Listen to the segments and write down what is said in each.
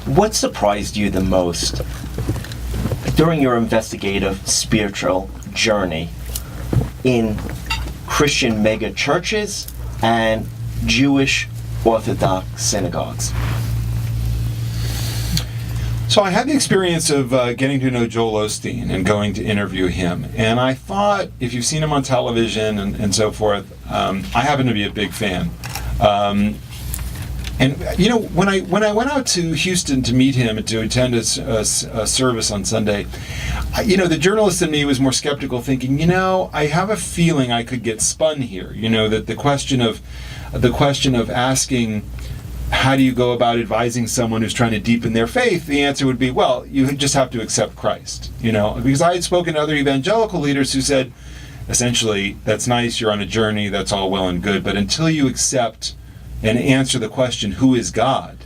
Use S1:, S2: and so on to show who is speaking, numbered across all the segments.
S1: what surprised you the most during your investigative spiritual journey in Christian mega churches and Jewish Orthodox synagogues?
S2: So I had the experience of getting to know Joel Osteen and going to interview him. And I thought, if you've seen him on television and so forth, I happen to be a big fan. And you know, when I went out to Houston to meet him and to attend a service on Sunday, you know, the journalist in me was more skeptical, thinking, you know, I have a feeling I could get spun here. You know, that the question of asking, how do you go about advising someone who's trying to deepen their faith? The answer would be, well, you just have to accept Christ. You know, because I had spoken to other evangelical leaders who said, essentially, that's nice, you're on a journey, that's all well and good, but until you accept and answer the question, who is God,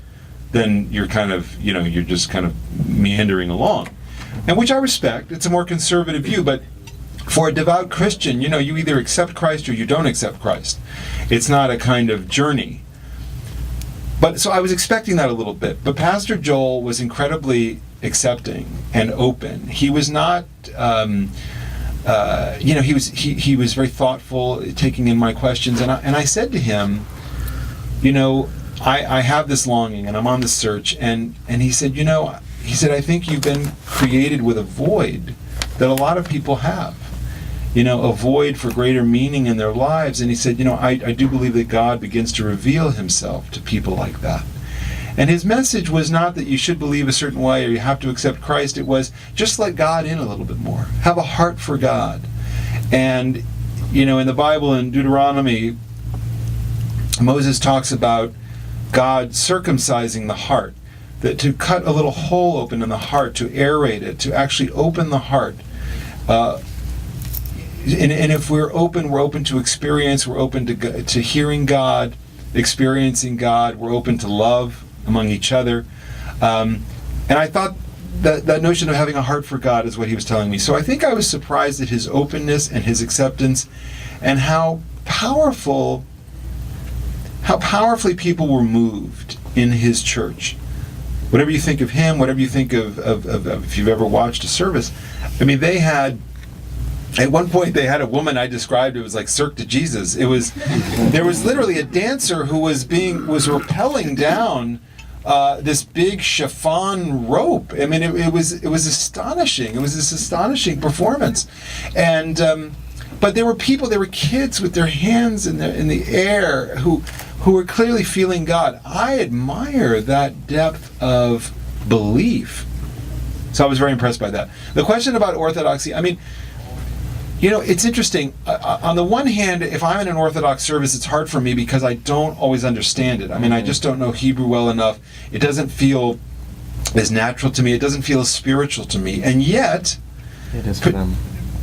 S2: then you're kind of, you know, you're just kind of meandering along. And which I respect, it's a more conservative view, but for a devout Christian, you know, you either accept Christ or you don't accept Christ. It's not a kind of journey. But so I was expecting that a little bit. But Pastor Joel was incredibly accepting and open. He was not, you know, he was very thoughtful, taking in my questions. And I said to him, you know, I have this longing and I'm on this search. And he said, you know, I think you've been created with a void that a lot of people have. You know, a void for greater meaning in their lives. And he said, you know, I do believe that God begins to reveal himself to people like that. And his message was not that you should believe a certain way or you have to accept Christ. It was just let God in a little bit more. Have a heart for God. And, you know, in the Bible, in Deuteronomy, Moses talks about God circumcising the heart, that to cut a little hole open in the heart, to aerate it, to actually open the heart. And if we're open to experience, we're open to hearing God, experiencing God, we're open to love among each other. And I thought that notion of having a heart for God is what he was telling me. So I think I was surprised at his openness and his acceptance and how powerfully people were moved in his church. Whatever you think of him, whatever you think of if you've ever watched a service, I mean, they had, at one point they had a woman I described, it was like Cirque to Jesus. There was literally a dancer who was rappelling down this big chiffon rope. I mean, it was astonishing. It was this astonishing performance. And but there were kids with their hands in the air who were clearly feeling God. I admire that depth of belief. So I was very impressed by that. The question about orthodoxy, I mean, you know, it's interesting. On the one hand, if I'm in an Orthodox service, it's hard for me because I don't always understand it. I mean, I just don't know Hebrew well enough. It doesn't feel as natural to me. It doesn't feel as spiritual to me. And yet...
S3: It is for them.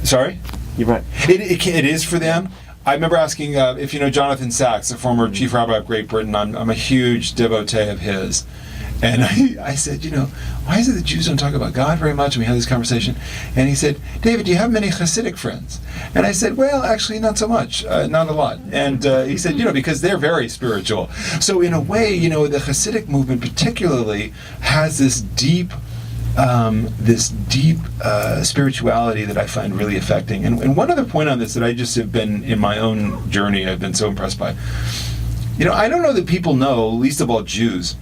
S2: Sorry?
S3: You're right.
S2: It is for them. I remember asking if you know Jonathan Sachs, the former chief rabbi of Great Britain. I'm a huge devotee of his. And I said, you know, why is it that Jews don't talk about God very much? And we had this conversation. And he said, David, do you have many Hasidic friends? And I said, well, actually, not so much, not a lot. And he said, you know, because they're very spiritual. So in a way, you know, the Hasidic movement particularly has this deep spirituality that I find really affecting. And one other point on this that I just have been, in my own journey, I've been so impressed by. You know, I don't know that people know, least of all Jews,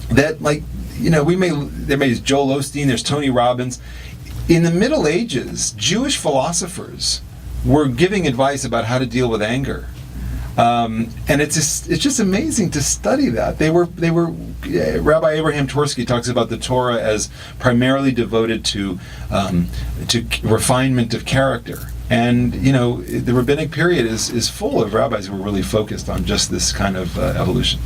S2: that, like, you know, there's Joel Osteen, there's Tony Robbins. In the Middle Ages, Jewish philosophers were giving advice about how to deal with anger. And it's just amazing to study that. They were Rabbi Abraham Twersky talks about the Torah as primarily devoted to refinement of character. And, you know, the rabbinic period is full of rabbis who were really focused on just this kind of evolution.